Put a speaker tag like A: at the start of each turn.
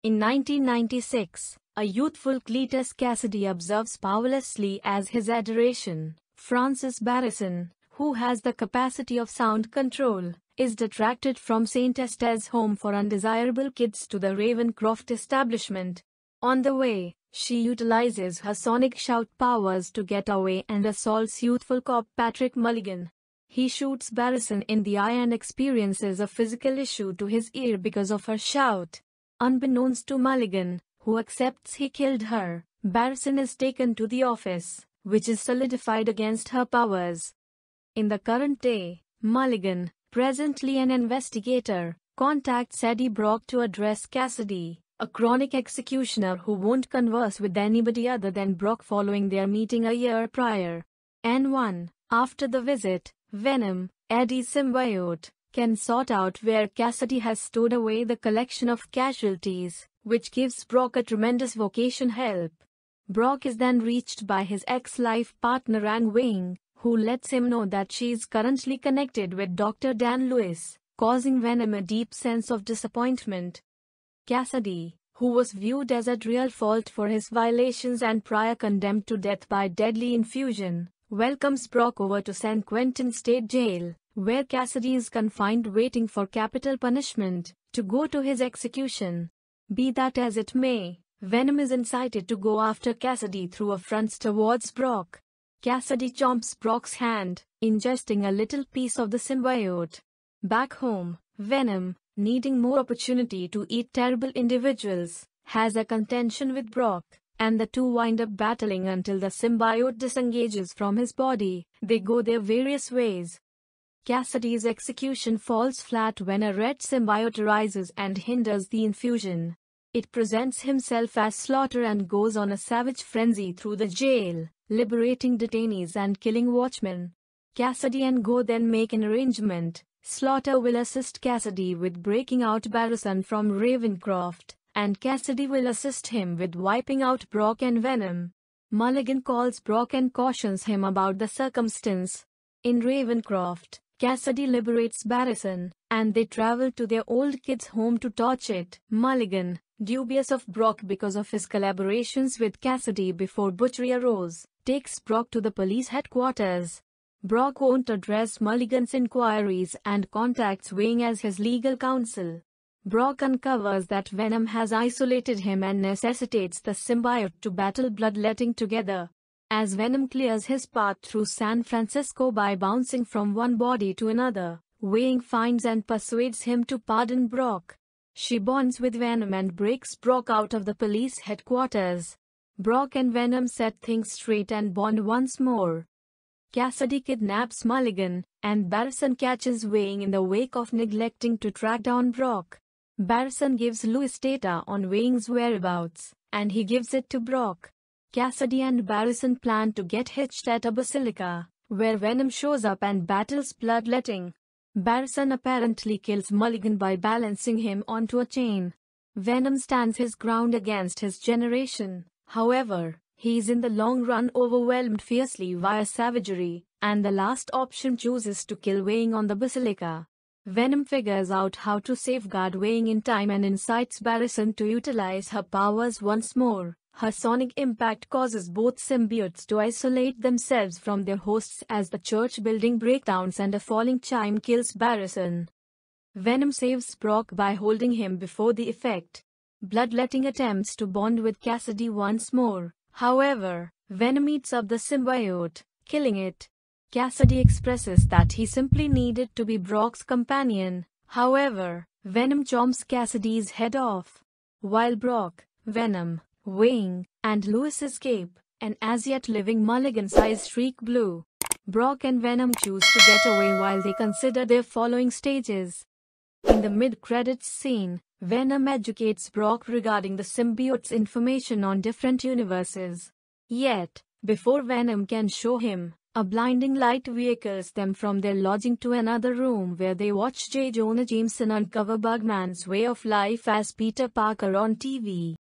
A: In 1996, a youthful Cletus Cassidy observes powerlessly as his adoration, Francis Barrison, who has the capacity of sound control, is detracted from St. Esther's home for undesirable kids to the Ravencroft establishment. On the way, she utilizes her sonic shout powers to get away and assaults youthful cop Patrick Mulligan. He shoots Barrison in the eye and experiences a physical issue to his ear because of her shout. Unbeknownst to Mulligan, who accepts he killed her, Barrison is taken to the office, which is solidified against her powers. In the current day, Mulligan, presently an investigator, contacts Eddie Brock to address Cassidy, a chronic executioner who won't converse with anybody other than Brock following their meeting a year prior. N1. After the visit, Venom, Eddie's symbiote, can sort out where Cassidy has stowed away the collection of casualties, which gives Brock a tremendous vocation help. Brock is then reached by his ex-life partner Ang Wing, who lets him know that she is currently connected with Dr. Dan Lewis, causing Venom a deep sense of disappointment. Cassidy, who was viewed as at real fault for his violations and prior condemned to death by deadly infusion, welcomes Brock over to San Quentin State Jail, where Cassidy is confined waiting for capital punishment, to go to his execution. Be that as it may, Venom is incited to go after Cassidy through affronts towards Brock. Cassidy chomps Brock's hand, ingesting a little piece of the symbiote. Back home, Venom, needing more opportunity to eat terrible individuals, has a contention with Brock, and the two wind up battling until the symbiote disengages from his body. They go their various ways. Cassidy's execution falls flat when a red symbiote arises and hinders the infusion. It presents himself as Slaughter and goes on a savage frenzy through the jail, liberating detainees and killing watchmen. Cassidy and Go then make an arrangement. Slaughter will assist Cassidy with breaking out Barrison from Ravencroft, and Cassidy will assist him with wiping out Brock and Venom. Mulligan calls Brock and cautions him about the circumstance. In Ravencroft, Cassidy liberates Barrison, and they travel to their old kid's home to torch it. Mulligan, dubious of Brock because of his collaborations with Cassidy before butchery arose, takes Brock to the police headquarters. Brock won't address Mulligan's inquiries and contacts Wing as his legal counsel. Brock uncovers that Venom has isolated him and necessitates the symbiote to battle bloodletting together. As Venom clears his path through San Francisco by bouncing from one body to another, Wing finds and persuades him to pardon Brock. She bonds with Venom and breaks Brock out of the police headquarters. Brock and Venom set things straight and bond once more. Cassidy kidnaps Mulligan, and Barrison catches Wing in the wake of neglecting to track down Brock. Barrison gives Lewis data on Wing's whereabouts, and he gives it to Brock. Cassidy and Barrison plan to get hitched at a basilica, where Venom shows up and battles bloodletting. Barrison apparently kills Mulligan by balancing him onto a chain. Venom stands his ground against his generation. However, he is in the long run overwhelmed fiercely via savagery, and the last option chooses to kill Wing on the basilica. Venom figures out how to safeguard Wing in time and incites Barrison to utilize her powers once more. Her sonic impact causes both symbiotes to isolate themselves from their hosts as the church building breakdowns and a falling chime kills Barrison. Venom saves Brock by holding him before the effect. Bloodletting attempts to bond with Cassidy once more. However, Venom eats up the symbiote, killing it. Cassidy expresses that he simply needed to be Brock's companion. However, Venom chomps Cassidy's head off. While Brock, Venom, Wing, and Lewis escape, an as-yet living Mulligan's eyes streak blue. Brock and Venom choose to get away while they consider their following stages. In the mid-credits scene, Venom educates Brock regarding the symbiote's information on different universes. Yet, before Venom can show him, a blinding light vehicles them from their lodging to another room where they watch J. Jonah Jameson uncover Bugman's way of life as Peter Parker on TV.